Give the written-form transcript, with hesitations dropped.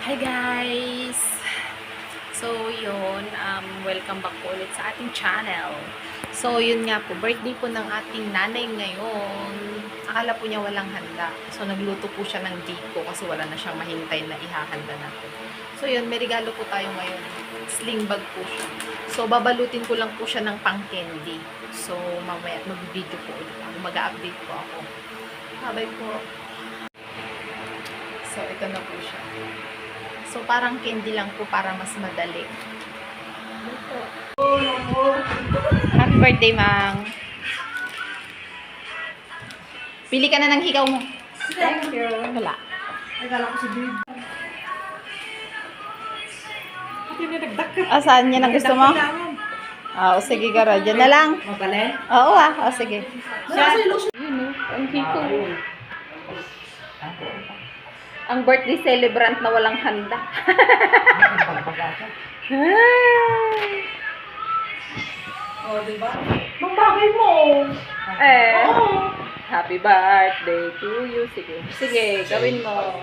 Hi guys! So yun, welcome back po ulit sa ating channel. So yun nga po, birthday po ng ating nanay ngayon. Akala po niya walang handa. So nagluto po siya ng biko kasi wala na siyang mahintay na ihahanda natin. So yun, may regalo po tayo ngayon. Sling bag po siya. So babalutin ko lang po siya ng pang candy. So mamaya mag-video po ulit ako. Mag-update po ako. Bye po. So ito na po siya. So, parang candy lang po para mas madali. Happy birthday, Mang. Pili ka na ng hikaw mo. Thank you. Wala. Nagala ko si Babe. Hindi na nagdak ka. Saan yan ang gusto mo? O, sige, Gara. Diyan na lang. Mabalen? Oo, O, sige. Ang hikaw. Ang birthday celebrant na walang handa. Oh, diba? Mabagay mo. Happy birthday to you. Sige, gawin mo.